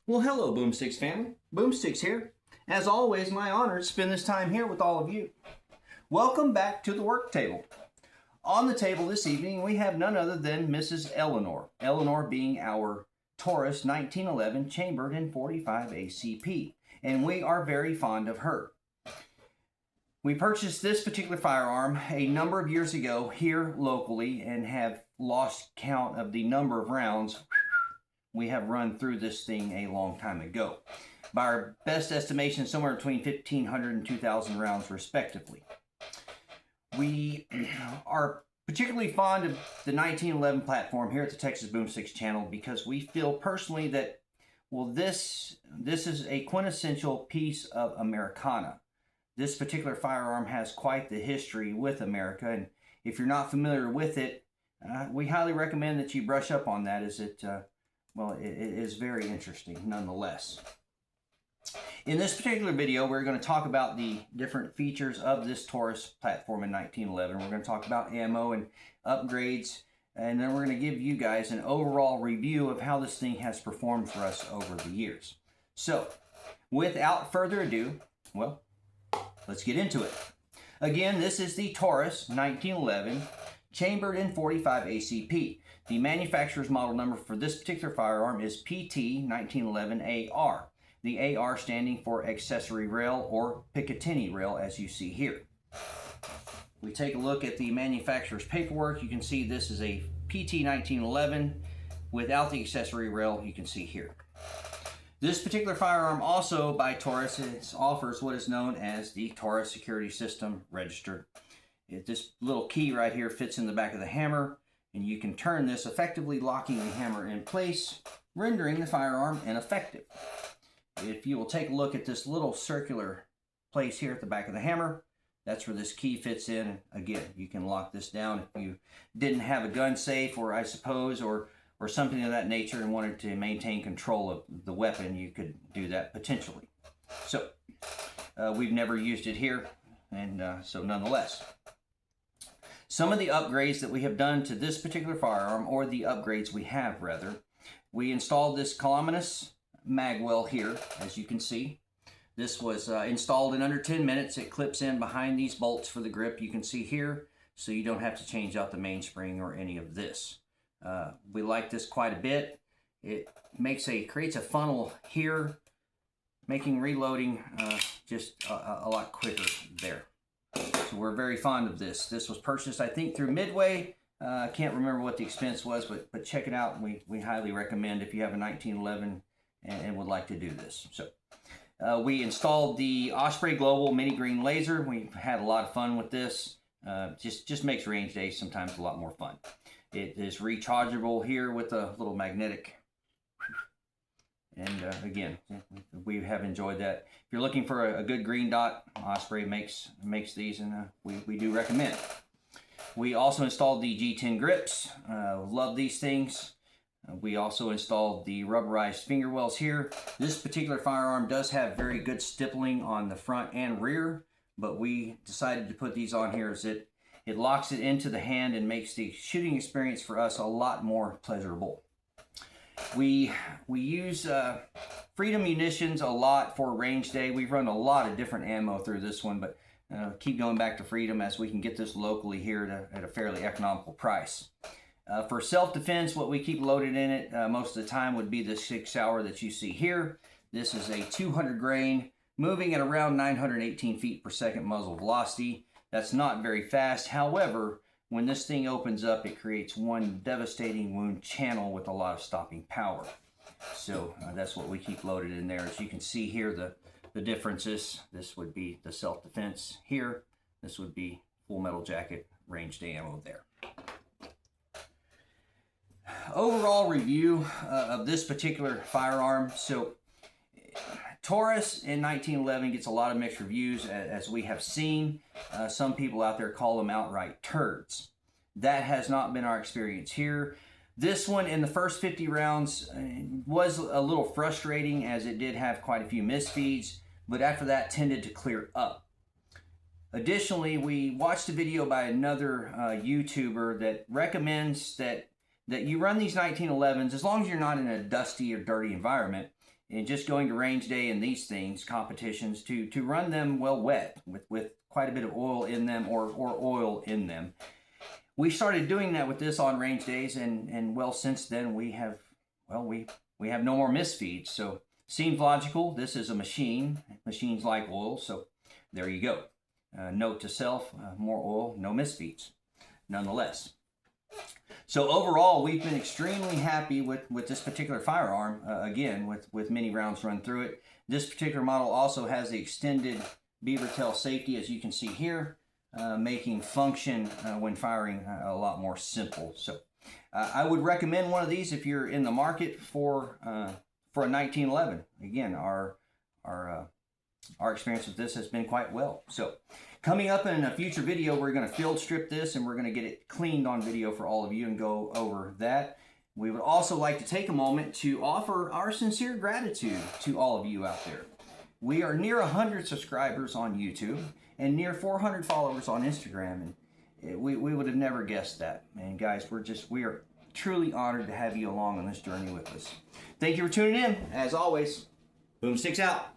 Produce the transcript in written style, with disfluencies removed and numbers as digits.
Well, hello, BoomSticks family. BoomSticks here. As always, my honor to spend this time here with all of you. Welcome back to the work table. On the table this evening, we have none other than Mrs. Eleanor. Eleanor being our Taurus 1911 chambered in 45 ACP, and we are very fond of her. We purchased this particular firearm a number of years ago here locally and have lost count of the number of rounds we have run through this thing a long time ago. By our best estimation, somewhere between 1,500 and 2,000 rounds respectively. We are particularly fond of the 1911 platform here at the Texas BoomSticks channel because we feel personally that, well, this is a quintessential piece of Americana. This particular firearm has quite the history with America, and if you're not familiar with it, we highly recommend that you brush up on that, as it is very interesting nonetheless. In this particular video, we're going to talk about the different features of this Taurus platform in 1911. We're going to talk about ammo and upgrades, and then we're going to give you guys an overall review of how this thing has performed for us over the years. So, without further ado, well, let's get into it. Again, this is the Taurus 1911 chambered in 45 ACP. The manufacturer's model number for this particular firearm is PT1911AR. The AR standing for accessory rail or Picatinny rail, as you see here. We take a look at the manufacturer's paperwork. You can see this is a PT1911 without the accessory rail you can see here. This particular firearm also by Taurus offers what is known as the Taurus Security System Registered. This little key right here fits in the back of the hammer, and you can turn this, effectively locking the hammer in place, rendering the firearm ineffective. If you will take a look at this little circular place here at the back of the hammer, that's where this key fits in. Again, you can lock this down if you didn't have a gun safe, or I suppose, or something of that nature, and wanted to maintain control of the weapon, you could do that potentially. So, we've never used it here, and so nonetheless. Some of the upgrades that we have done to this particular firearm, or the upgrades we have rather, we installed this columinous magwell here, as you can see. This was installed in under 10 minutes. It clips in behind these bolts for the grip you can see here, so you don't have to change out the mainspring or any of this. We like this quite a bit. It creates a funnel here, making reloading just a lot quicker there. So we're very fond of this. This was purchased, I think, through Midway. I can't remember what the expense was, but check it out. We highly recommend if you have a 1911 and would like to do this. So we installed the Osprey Global Mini Green Laser. We've had a lot of fun with this. Just makes range days sometimes a lot more fun. It is rechargeable here with a little magnetic. And again, we have enjoyed that. If you're looking for a good green dot, Osprey makes these, and we do recommend. We also installed the G10 grips. Love these things. We also installed the rubberized finger wells here. This particular firearm does have very good stippling on the front and rear, but we decided to put these on here as it locks it into the hand and makes the shooting experience for us a lot more pleasurable. We use Freedom munitions a lot for range day. We've run a lot of different ammo through this one, but keep going back to Freedom as we can get this locally here at a fairly economical price. For self-defense, what we keep loaded in it most of the time would be the 6-hour that you see here. This is a 200 grain, moving at around 918 feet per second muzzle velocity. That's not very fast. However, when this thing opens up, it creates one devastating wound channel with a lot of stopping power. So that's what we keep loaded in there. As you can see here, the differences. This would be the self-defense here. This would be full metal jacket range day ammo there. Overall review of this particular firearm. So Taurus in 1911 gets a lot of mixed reviews, as we have seen. Some people out there call them outright turds. That has not been our experience here. This one in the first 50 rounds was a little frustrating, as it did have quite a few misfeeds, but after that tended to clear up. Additionally, we watched a video by another YouTuber that recommends that you run these 1911s, as long as you're not in a dusty or dirty environment, and just going to range day and these things, competitions, to run them well wet with quite a bit of oil in them or oil in them. We started doing that with this on range days, and well, since then we have no more misfeeds. So seems logical. This is a machine. Machines like oil, so there you go. Note to self, more oil, no misfeeds, nonetheless. So overall, we've been extremely happy with this particular firearm, again, with many rounds run through it. This particular model also has the extended beaver tail safety, as you can see here, making function when firing a lot more simple. So I would recommend one of these if you're in the market for a 1911. Again, our experience with this has been quite well. So coming up in a future video, we're going to field strip this and we're going to get it cleaned on video for all of you and go over that. We would also like to take a moment to offer our sincere gratitude to all of you out there. We are near 100 subscribers on YouTube and near 400 followers on Instagram, and we would have never guessed that. And guys, we are truly honored to have you along on this journey with us. Thank you for tuning in. As always, BoomSticks out.